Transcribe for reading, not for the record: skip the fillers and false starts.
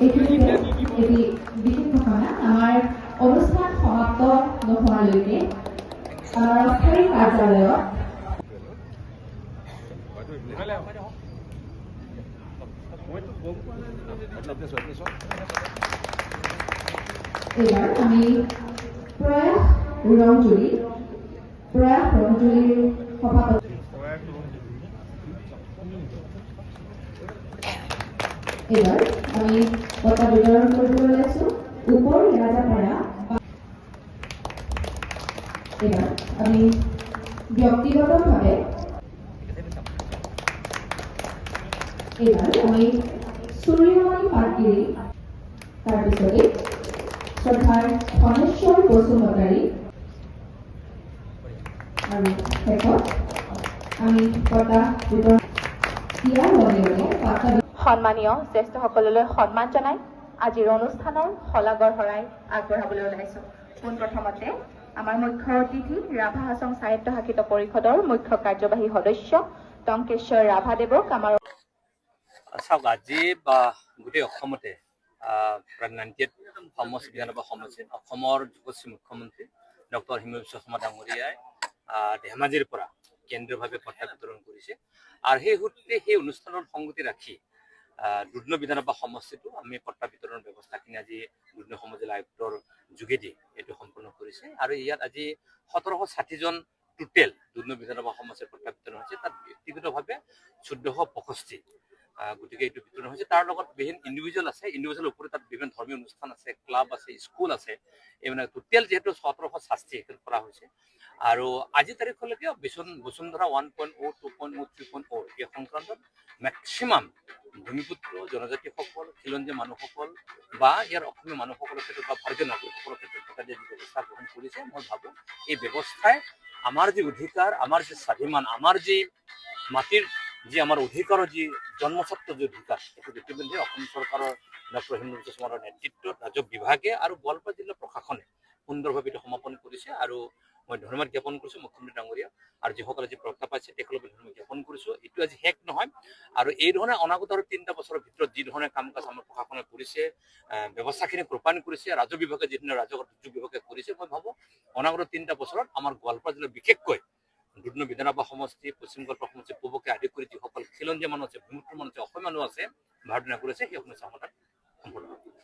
এটি বিশেষ ঘোষণা আমাৰ অনুষ্ঠান সমাপ্ত নোহোৱালৈকে আমাৰ অস্থায়ী কাৰ্যালয়ত এইবাৰ আমি প্ৰয়াস ৰঞ্জুলিৰ সভাপতি এইবাৰ আমি বঁটা বিতৰণ কৰিবলৈ লৈছোঁ ওপৰ ৰাজাপাৰা। এইবাৰ আমি ব্যক্তিগতভাৱে সূৰ্যমণি পাটগিৰি, তাৰপিছতে শ্ৰদ্ধাৰ ধনেশ্বৰ বসুমতাৰী আৰু শেষত আমি বঁটা বিতৰণ দিয়াৰ লগে লগে সন্মানীয় জ্যেষ্ঠসকললৈ সন্মান জনাই আজিৰ অনুষ্ঠানৰ শলাগৰ শৰাই আগবঢ়াবলৈ ওলাইছো। পোনপ্ৰথমতে আমাৰ মুখ্য অতিথি ৰাভা হাছং সাহিত্য শাসিত পৰিষদৰ মুখ্য কাৰ্যবাহী সদস্য টংকেশ্বৰ ৰাভাদেৱক আমাৰ চাওক, আজি গোটেই অসমতে প্ৰায় 98 সমষ্টি বিধানসভা সমষ্টিত অসমৰ যুৱশ্ৰী মুখ্যমন্ত্ৰী ডক্টৰ হিমন্ত বিশ্ব শৰ্মা ডাঙৰীয়াই ধেমাজিৰ পৰা কেন্দ্ৰীয়ভাৱে বঁটা বিতৰণ কৰিছে। আৰু সেই সূত্ৰে সেই অনুষ্ঠানৰ সংগতি ৰাখি দুধনৈ বিধানসভা সমষ্টিটো আমি বঁটা বিতৰণৰ ব্যৱস্থাখিনি আজি দুধনৈ সমজিলা আয়ুক্তৰ যোগেদি এইটো সম্পূৰ্ণ কৰিছে। আৰু ইয়াত আজি 1760 জন টোটেল দুধনৈ বিধানসভা সমষ্টিৰ বঁটা বিতৰণ হৈছে। তাত ব্যক্তিগতভাৱে 1465 গতিকে এইটো বিতৰণ হৈছে। তাৰ লগত বিভিন্ন ইণ্ডিভিজুৱেল আছে, ইণ্ডিভিজুৱেলৰ উপৰি তাত বিভিন্ন ধৰ্মীয় অনুষ্ঠান আছে, ক্লাব আছে, স্কুল আছে। এই মানে টোটেল যিহেতু 1760 সেইটো কৰা হৈছে। আৰু আজি তাৰিখলৈকে বসুন্ধৰা 1.0, 2.0, 3.0 এই সংক্ৰান্তত মেক্সিমাম ভূমিপুত্ৰ জনজাতিসকল, খিলঞ্জীয়া মানুহসকল বা ইয়াৰ অসমীয়া মানুহসকলৰ ক্ষেত্ৰত বা ভাৰতীয় নাগৰিকসকলৰ ক্ষেত্ৰত থকা যি ব্যৱস্থা গ্ৰহণ কৰিছে, মই ভাবোঁ এই ব্যৱস্থাই আমাৰ যি অধিকাৰ, আমাৰ যি স্বাভিমান, আমাৰ যি মাটিৰ যি আমাৰ অধিকাৰৰ যি জন্মস্বত্ব যি অধিকাৰ, সেইটো ইতিমধ্যে অসম চৰকাৰৰ ডক্টৰ হিমন্ত বিশ্ব শৰ্মাৰ নেতৃত্বত ৰাজহ বিভাগে আৰু গোৱালপাৰা জিলা প্ৰশাসনে সুন্দৰভাৱে এইটো সমাপন কৰিছে। আৰু মই ধন্যবাদ জ্ঞাপন কৰিছোঁ মুখ্যমন্ত্ৰী ডাঙৰীয়া আৰু যিসকলে যি বঁটা পাইছে তেখেতলোকে ধন্যবাদ জ্ঞাপন কৰিছোঁ। এইটো আজি শেষ নহয়। আৰু এই ধৰণে অনাগত আৰু 3টা বছৰৰ ভিতৰত যি ধৰণে কাম কাজ আমাৰ প্ৰশাসনে কৰিছে, ব্যৱস্থাখিনি ৰূপায়ণ কৰিছে, ৰাজহ বিভাগে যি ধৰণে ৰাজহ দুৰ্যোগ বিভাগে কৰিছে, মই ভাবোঁ অনাগত 3টা বছৰত আমাৰ গোৱালপাৰা জিলাত বিশেষকৈ দুধনৈ বিধানসভা সমষ্টি, পশ্চিম গোৱালপাৰা সমষ্টি, পূবকে আদি কৰি যিসকল খিলঞ্জীয়া মানুহ আছে, ভূমিপুত্ৰ মানুহ আছে, অসমীয়া মানুহ আছে, ভাৰতীয় নাগৰিক আছে, সেই সমস্যা সমাধান সম্পূৰ্ণ হ'ব।